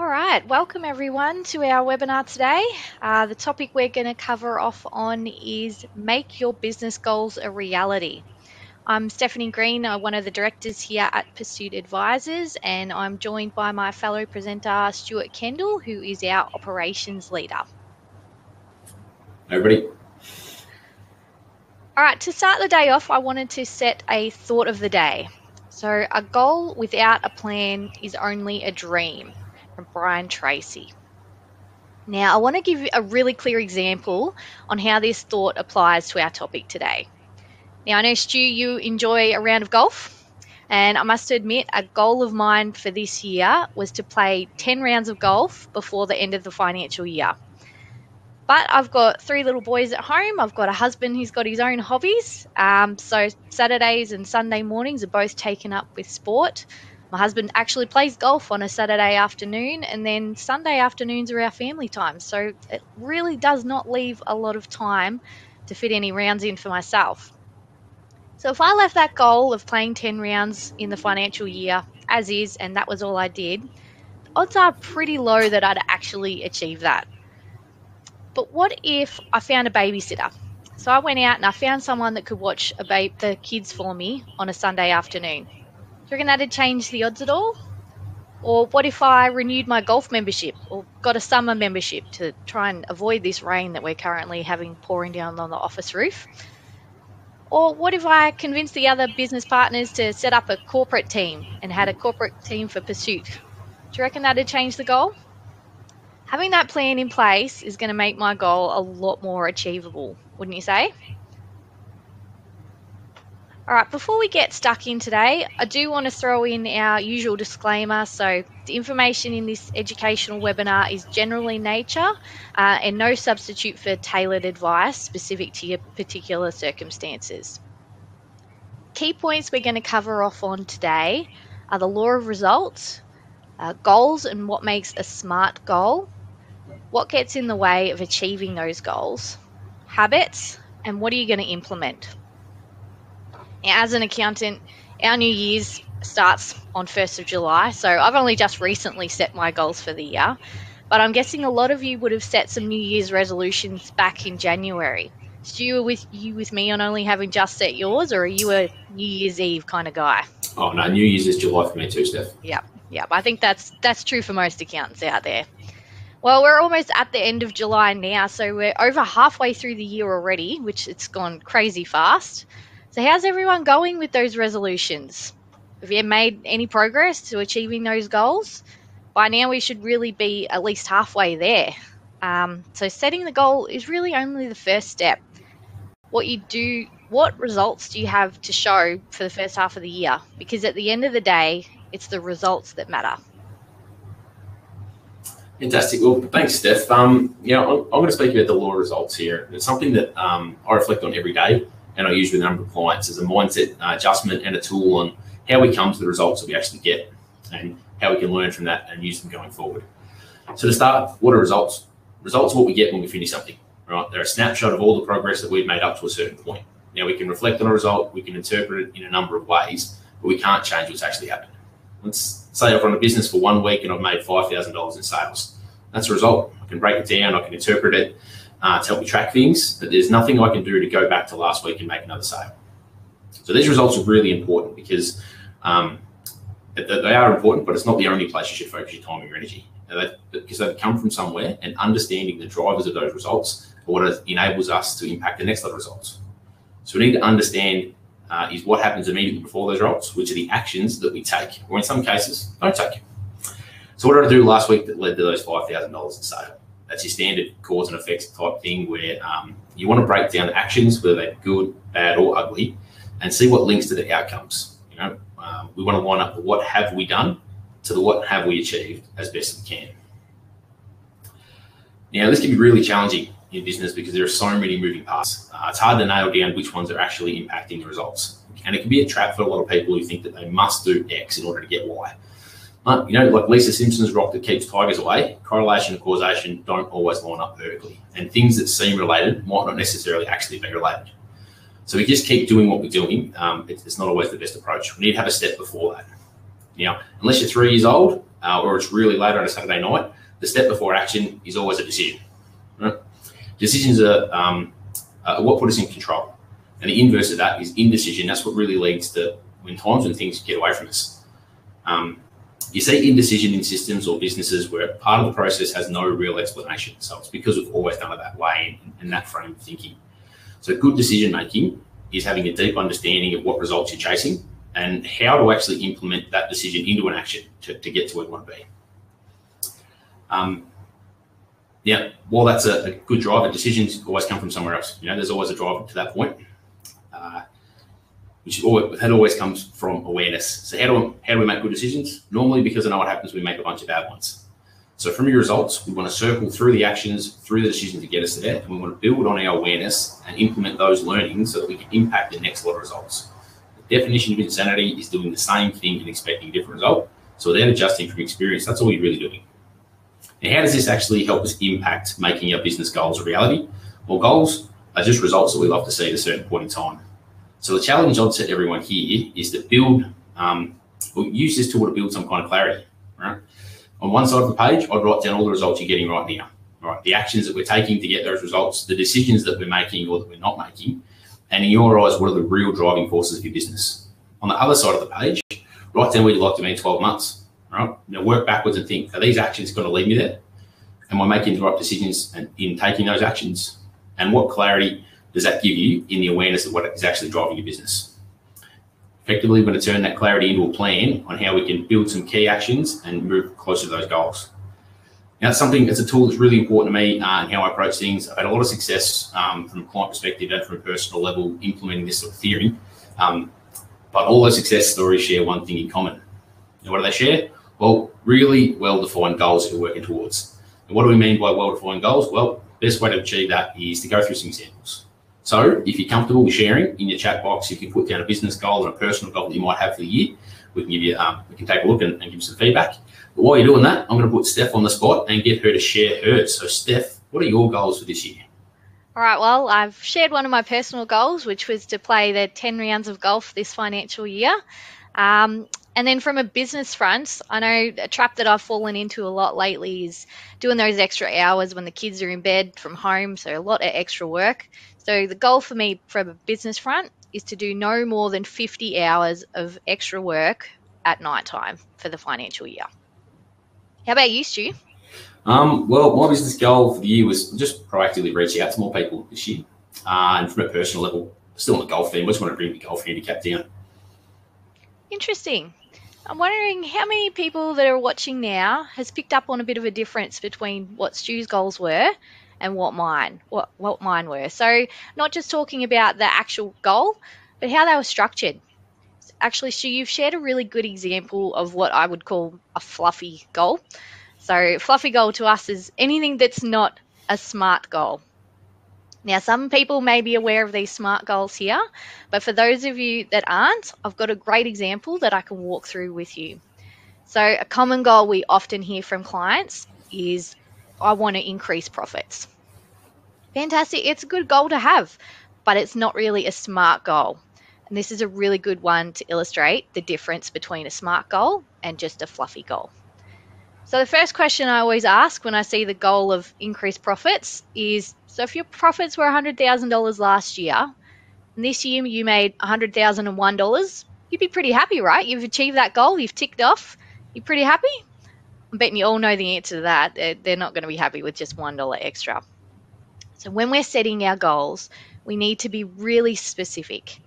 All right, welcome everyone to our webinar today. The topic we're going to cover off on is make your business goals a reality. I'm Stephanie Green, one of the directors here at Pursuit Advisors, and I'm joined by my fellow presenter, Stuart Kendall, who is our operations leader. Hey everybody. All right, to start the day off, I wanted to set a thought of the day. So a goal without a plan is only a dream, from Brian Tracy. Now, I want to give you a really clear example on how this thought applies to our topic today. Now, I know, Stu, you enjoy a round of golf, and I must admit, a goal of mine for this year was to play 10 rounds of golf before the end of the financial year. But I've got 3 little boys at home. I've got a husband who's got his own hobbies. So Saturdays and Sunday mornings are both taken up with sport. My husband actually plays golf on a Saturday afternoon, and then Sunday afternoons are our family time. So it really does not leave a lot of time to fit any rounds in for myself. So if I left that goal of playing 10 rounds in the financial year as is, and that was all I did, the odds are pretty low that I'd actually achieve that. But what if I found a babysitter? So I went out and I found someone that could watch the kids for me on a Sunday afternoon. Do you reckon that'd change the odds at all? Or what if I renewed my golf membership or got a summer membership to try and avoid this rain that we're currently having pouring down on the office roof? Or what if I convinced the other business partners to set up a corporate team and had a corporate team for Pursuit? Do you reckon that'd change the goal? Having that plan in place is going to make my goal a lot more achievable, wouldn't you say? All right, before we get stuck in today, I do want to throw in our usual disclaimer. So the information in this educational webinar is general in nature and no substitute for tailored advice specific to your particular circumstances. Key points we're going to cover off on today are the law of results, goals and what makes a SMART goal, what gets in the way of achieving those goals, habits, and what are you going to implement. Now, as an accountant, our New Year's starts on 1st of July, so I've only just recently set my goals for the year, but I'm guessing a lot of you would have set some New Year's resolutions back in January. Stu, are you with me on only having just set yours, or are you a New Year's Eve kind of guy? Oh no, New Year's is July for me too, Steph. Yep. I think that's true for most accountants out there. Well, we're almost at the end of July now, so we're over halfway through the year already, which it's gone crazy fast. So how's everyone going with those resolutions? Have you made any progress to achieving those goals? By now, we should really be at least halfway there. So setting the goal is really only the first step. What results do you have to show for the first half of the year? Because at the end of the day, it's the results that matter. Fantastic. Well, thanks, Steph. I'm going to speak about the law of results here. It's something that I reflect on every day, and I use with a number of clients as a mindset adjustment and a tool on how we come to the results that we actually get and how we can learn from that and use them going forward. So to start, what are results? Results are what we get when we finish something, right? They're a snapshot of all the progress that we've made up to a certain point. Now, we can reflect on a result, we can interpret it in a number of ways, but we can't change what's actually happened. Let's say I've run a business for 1 week and I've made $5,000 in sales. That's a result. I can break it down, I can interpret it to help me track things, but there's nothing I can do to go back to last week and make another sale. So these results are really important because they are important, but it's not the only place you should focus your time and your energy. Because they come from somewhere, and understanding the drivers of those results are what enables us to impact the next lot of results. So we need to understand is what happens immediately before those results, which are the actions that we take, or in some cases, don't take. So what did I do last week that led to those $5,000 in sale? That's your standard cause and effects type thing where you want to break down actions, whether they're good, bad, or ugly, and see what links to the outcomes. We want to line up the what have we done to the what have we achieved as best we can. Now, this can be really challenging in business because there are so many moving parts. It's hard to nail down which ones are actually impacting the results. And it can be a trap for a lot of people who think that they must do X in order to get Y. But, like Lisa Simpson's rock that keeps tigers away, correlation and causation don't always line up perfectly. And things that seem related might not necessarily actually be related. So we just keep doing what we're doing. It's not always the best approach. We need to have a step before that. Now, unless you're 3 years old, or it's really late on a Saturday night, the step before action is always a decision. Right? Decisions are what put us in control. And the inverse of that is indecision. That's what really leads to when things get away from us. You see indecision in systems or businesses where part of the process has no real explanation. So it's because we've always done it that way and that frame of thinking. So good decision making is having a deep understanding of what results you're chasing and how to actually implement that decision into an action to get to where you want to be. While that's a good driver, decisions always come from somewhere else. There's always a driver to that point, which always comes from awareness. So how do we make good decisions? Normally, because I know what happens, we make a bunch of bad ones. So from your results, we want to circle through the actions, through the decisions to get us there, and we want to build on our awareness and implement those learnings so that we can impact the next lot of results. The definition of insanity is doing the same thing and expecting a different result. So without adjusting from experience, that's all you're really doing. Now, how does this actually help us impact making our business goals a reality? Well, goals are just results that we love to see at a certain point in time. So the challenge I'd set everyone here is to we'll use this tool to build some kind of clarity, right? On one side of the page, I'd write down all the results you're getting right now, right? The actions that we're taking to get those results, the decisions that we're making or that we're not making, and in your eyes, what are the real driving forces of your business? On the other side of the page, write down where you'd like to be in 12 months, right? Now work backwards and think, are these actions going to lead me there? Am I making the right decisions in taking those actions? And what clarity does that give you in the awareness of what is actually driving your business? Effectively, we're going to turn that clarity into a plan on how we can build some key actions and move closer to those goals. Now, it's a tool that's really important to me and how I approach things. I've had a lot of success from a client perspective and from a personal level implementing this sort of theory. But all those success stories share one thing in common. And what do they share? Well, really well-defined goals that we're working towards. And what do we mean by well-defined goals? Well, the best way to achieve that is to go through some examples. So if you're comfortable with sharing in your chat box, you can put down a business goal and a personal goal that you might have for the year. We can give you, we can take a look and give you some feedback. But while you're doing that, I'm going to put Steph on the spot and get her to share hers. So Steph, what are your goals for this year? All right, well, I've shared one of my personal goals, which was to play the 10 rounds of golf this financial year. And then from a business front, I know a trap that I've fallen into a lot lately is doing those extra hours when the kids are in bed from home, so a lot of extra work. So the goal for me from a business front is to do no more than 50 hours of extra work at night time for the financial year. How about you, Stu? Well, my business goal for the year was just proactively reach out to more people this year. And from a personal level, still on the golf theme, I just want to bring the golf handicap down. Interesting. I'm wondering how many people that are watching now has picked up on a bit of a difference between what Stu's goals were and what mine were. So not just talking about the actual goal, but how they were structured. Actually, Stu, you've shared a really good example of what I would call a fluffy goal. So fluffy goal to us is anything that's not a SMART goal. Now, some people may be aware of these SMART goals here, but for those of you that aren't, I've got a great example that I can walk through with you. So a common goal we often hear from clients is, I want to increase profits. Fantastic. It's a good goal to have, but it's not really a SMART goal. And this is a really good one to illustrate the difference between a SMART goal and just a fluffy goal. So the first question I always ask when I see the goal of increased profits is, so if your profits were $100,000 last year, and this year you made $100,001, you'd be pretty happy, right? You've achieved that goal, you've ticked off, you're pretty happy? I'm betting you all know the answer to that. They're not going to be happy with just $1 extra. So when we're setting our goals, we need to be really specific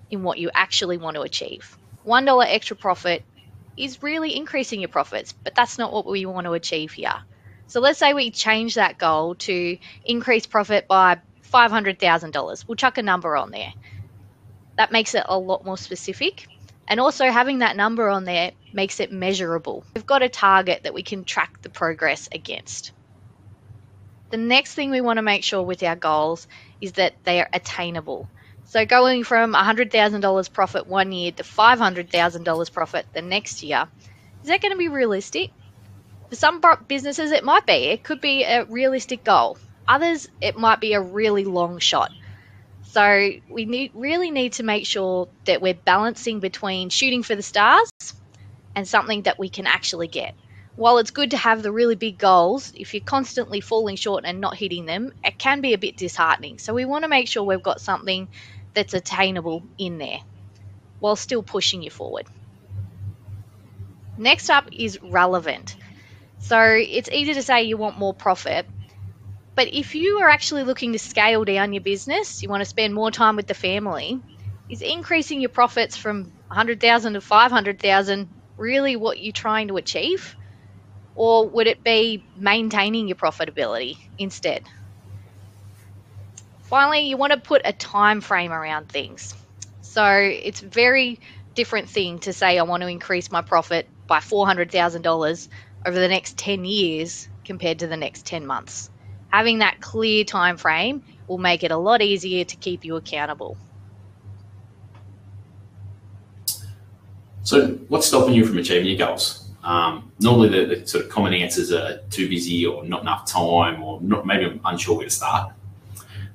in what you actually want to achieve. $1 extra profit is really increasing your profits, but that's not what we want to achieve here. So let's say we change that goal to increase profit by $500,000. We'll chuck a number on there. That makes it a lot more specific. And also having that number on there makes it measurable. We've got a target that we can track the progress against. The next thing we want to make sure with our goals is that they are attainable. So going from $100,000 profit one year to $500,000 profit the next year, is that going to be realistic? For some businesses, it might be. It could be a realistic goal. Others, it might be a really long shot. So we really need to make sure that we're balancing between shooting for the stars and something that we can actually get. While it's good to have the really big goals, if you're constantly falling short and not hitting them, it can be a bit disheartening. So we want to make sure we've got something that's attainable in there while still pushing you forward. Next up is relevant. So it's easy to say you want more profit, but if you are actually looking to scale down your business, you want to spend more time with the family, is increasing your profits from 100,000 to 500,000 really what you're trying to achieve? Or would it be maintaining your profitability instead? Finally, you want to put a time frame around things. So it's a very different thing to say I want to increase my profit by $400,000 over the next 10 years compared to the next 10 months. Having that clear time frame will make it a lot easier to keep you accountable. So what's stopping you from achieving your goals? Normally the sort of common answers are too busy or not enough time or maybe I'm unsure where to start.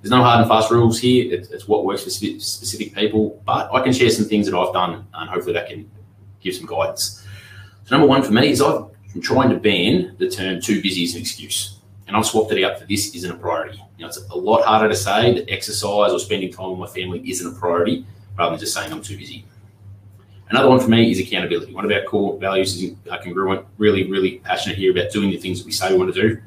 There's no hard and fast rules here. It's what works for specific people, but I can share some things that I've done and hopefully that can give some guidance. So number one for me is I'm trying to ban the term too busy as an excuse. And I've swapped it out for this isn't a priority. It's a lot harder to say that exercise or spending time with my family isn't a priority rather than just saying I'm too busy. Another one for me is accountability. One of our core values is congruent, really passionate here about doing the things that we say we want to do.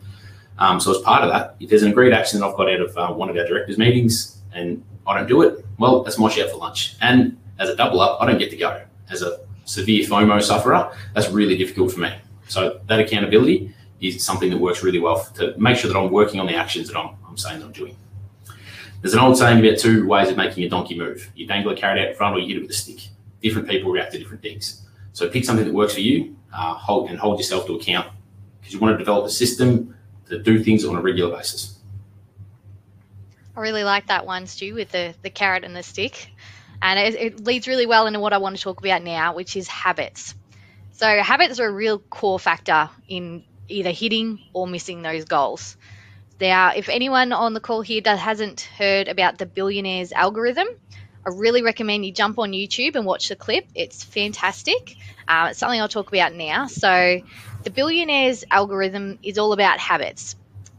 So as part of that, if there's an agreed action that I've got out of one of our directors' meetings and I don't do it, well, that's my shout for lunch. And as a double up, I don't get to go. As a severe FOMO sufferer, that's really difficult for me. So that accountability is something that works really well to make sure that I'm working on the actions that I'm saying that I'm doing. There's an old saying about two ways of making a donkey move. You dangle a carrot out in front or you hit it with a stick. Different people react to different things. So pick something that works for you, hold yourself to account because you want to develop a system to do things on a regular basis. I really like that one, Stu, with the carrot and the stick. And it leads really well into what I want to talk about now, which is habits. So habits are a real core factor in either hitting or missing those goals. Now, if anyone on the call here hasn't heard about the Billionaire's Algorithm, I really recommend you jump on YouTube and watch the clip. It's fantastic. It's something I'll talk about now. So the Billionaire's Algorithm is all about habits.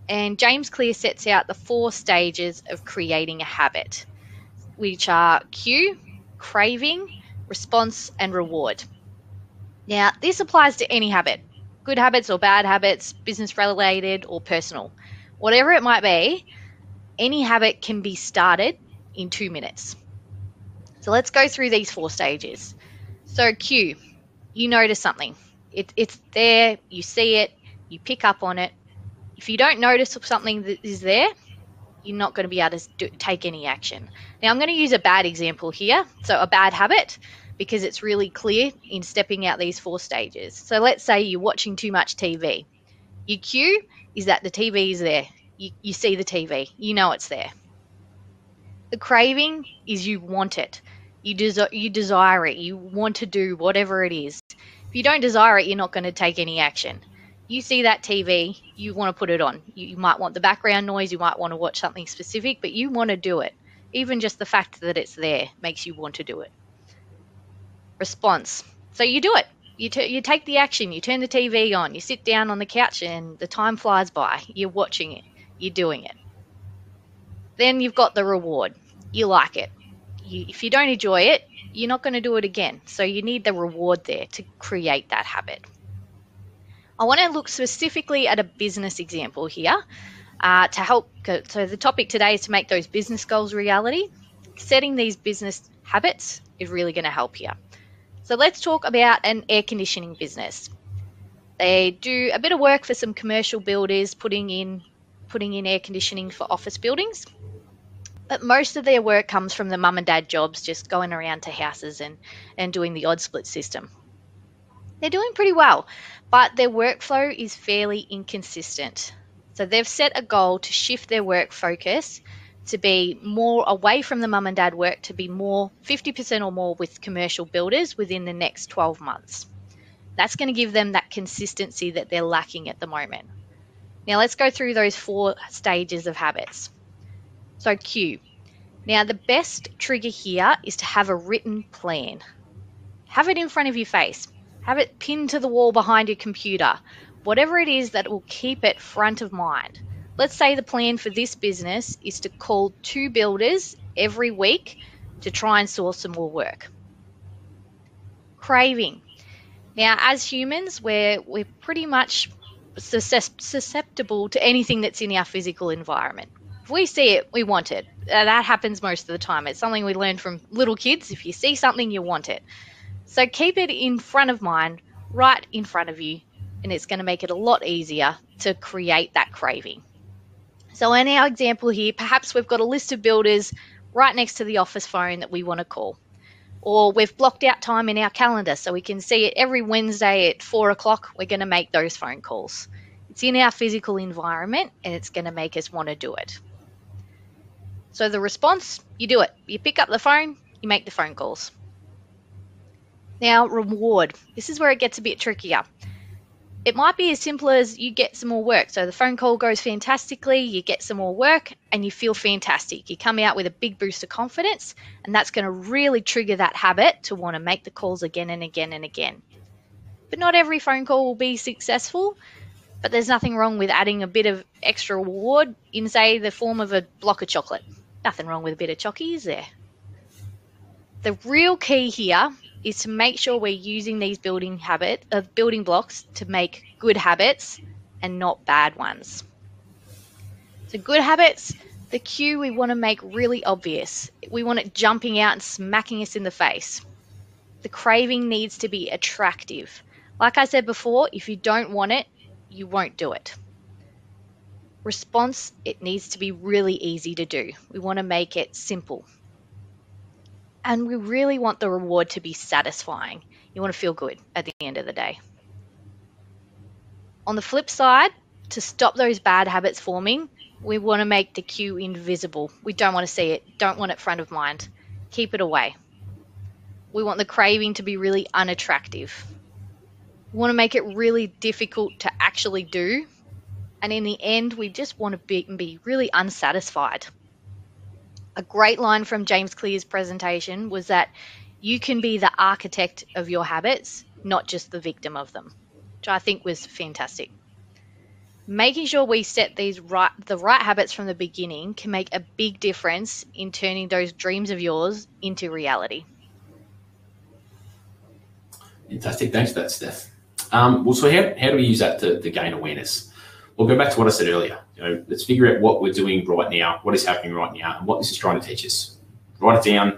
And James Clear sets out the 4 stages of creating a habit, which are cue, craving, response, and reward. Now, this applies to any habit, good habits or bad habits, business related or personal. Whatever it might be, any habit can be started in 2 minutes. So let's go through these 4 stages. So cue, you notice something. It's there, you see it, you pick up on it. If you don't notice something that is there, you're not going to be able to take any action. Now I'm going to use a bad example here. So a bad habit, because it's really clear in stepping out these 4 stages. So let's say you're watching too much TV. Your cue is that the TV is there. You see the TV, you know it's there. The craving is you want it. You desire it. You want to do whatever it is. If you don't desire it, you're not going to take any action. You see that TV, you want to put it on. You might want the background noise, you might want to watch something specific, but you want to do it. Even just the fact that it's there makes you want to do it. Response. So you do it. You take the action. You turn the TV on. You sit down on the couch and the time flies by. You're watching it. You're doing it. Then you've got the reward. You like it. If you don't enjoy it, you're not going to do it again. So you need the reward there to create that habit. I want to look specifically at a business example here to help. So the topic today is to make those business goals reality. Setting these business habits is really going to help here. So let's talk about an air conditioning business. They do a bit of work for some commercial builders putting in air conditioning for office buildings. But most of their work comes from the mum and dad jobs, just going around to houses and doing the odd split system. They're doing pretty well, but their workflow is fairly inconsistent. So they've set a goal to shift their work focus to be more away from the mum and dad work, to be more 50% or more with commercial builders within the next 12 months. That's going to give them that consistency that they're lacking at the moment. Now let's go through those 4 stages of habits. So cue. Now the best trigger here is to have a written plan. Have it in front of your face. Have it pinned to the wall behind your computer. Whatever it is that will keep it front of mind. Let's say the plan for this business is to call 2 builders every week to try and source some more work. Craving. Now, as humans, we're pretty much susceptible to anything that's in our physical environment. If we see it, we want it. That happens most of the time. It's something we learn from little kids. If you see something, you want it. So keep it in front of mind, right in front of you, and it's going to make it a lot easier to create that craving. So in our example here, perhaps we've got a list of builders right next to the office phone that we want to call. Or we've blocked out time in our calendar so we can see it every Wednesday at 4 o'clock. We're going to make those phone calls. It's in our physical environment and it's going to make us want to do it. So the response, you do it. You pick up the phone, you make the phone calls. Now, reward. This is where it gets a bit trickier. It might be as simple as you get some more work. So the phone call goes fantastically, you get some more work, and you feel fantastic. You come out with a big boost of confidence, and that's going to really trigger that habit to want to make the calls again and again and again. But not every phone call will be successful, but there's nothing wrong with adding a bit of extra reward in, say, the form of a block of chocolate. Nothing wrong with a bit of chocky, is there? The real key here is to make sure we're using these building blocks to make good habits and not bad ones. So good habits, the cue we want to make really obvious. We want it jumping out and smacking us in the face. The craving needs to be attractive. Like I said before, if you don't want it, you won't do it. Response, it needs to be really easy to do. We want to make it simple. And we really want the reward to be satisfying. You want to feel good at the end of the day. On the flip side, to stop those bad habits forming, we want to make the cue invisible. We don't want to see it, don't want it front of mind. Keep it away. We want the craving to be really unattractive. We want to make it really difficult to actually do. And in the end, we just want to be really unsatisfied. A great line from James Clear's presentation was that you can be the architect of your habits, not just the victim of them, which I think was fantastic. Making sure we set the right habits from the beginning can make a big difference in turning those dreams of yours into reality. Fantastic. Thanks for that, Steph. So how do we use that to gain awareness? We'll go back to what I said earlier. Let's figure out what we're doing right now, what is happening right now, and what this is trying to teach us. Write it down,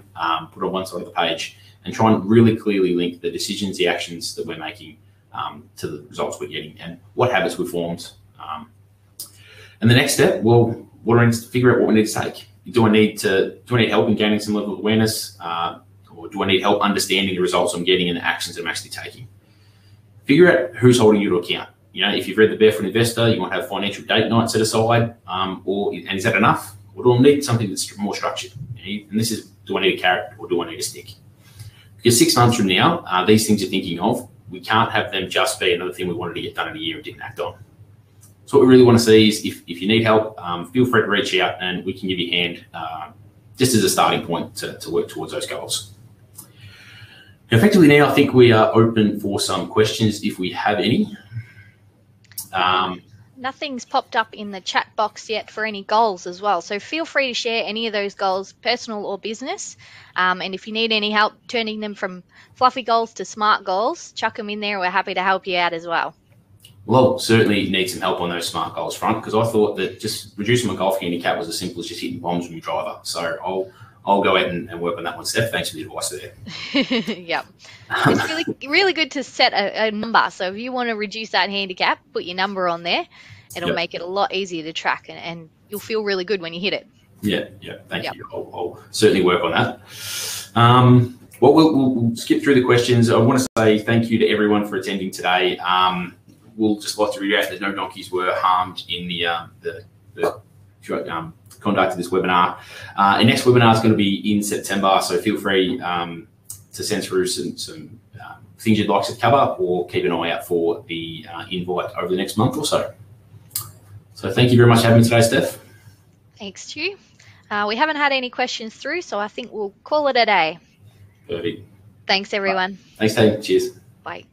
put it on one side of the page, and try and really clearly link the decisions, the actions that we're making to the results we're getting and what habits we've formed. And the next step, well, figure out what we need to take. Do I need help in gaining some level of awareness, or do I need help understanding the results I'm getting and the actions I'm actually taking? Figure out who's holding you to account. If you've read The Barefoot Investor, you might have financial date night set aside, and is that enough? Or do I need something that's more structured? And this is, do I need a carrot or do I need a stick? Because 6 months from now, these things you're thinking of, we can't have them just be another thing we wanted to get done in a year and didn't act on. So what we really want to see is if you need help, feel free to reach out and we can give you a hand just as a starting point to work towards those goals. Effectively now, I think we are open for some questions if we have any. Nothing's popped up in the chat box yet for any goals as well. So feel free to share any of those goals, personal or business. And if you need any help turning them from fluffy goals to smart goals, chuck them in there. We're happy to help you out as well. Well, certainly need some help on those smart goals front, because I thought that just reducing my golf handicap was as simple as just hitting bombs with my driver. So I'll go out and work on that one, Steph. Thanks for the advice there. Yep. It's really good to set a number. So if you want to reduce that handicap, put your number on there. It'll make it a lot easier to track, and you'll feel really good when you hit it. Yeah. Thank you. I'll certainly work on that. Well, we'll skip through the questions. I want to say thank you to everyone for attending today. We'll just like to reiterate that no donkeys were harmed in the conduct of this webinar. Our next webinar is going to be in September, so feel free to send through some things you'd like to cover, or keep an eye out for the invite over the next month or so. So thank you very much for having me today, Steph. Thanks, Stu. We haven't had any questions through, so I think we'll call it a day. Perfect. Thanks, everyone. Thanks, Dave. Cheers. Bye.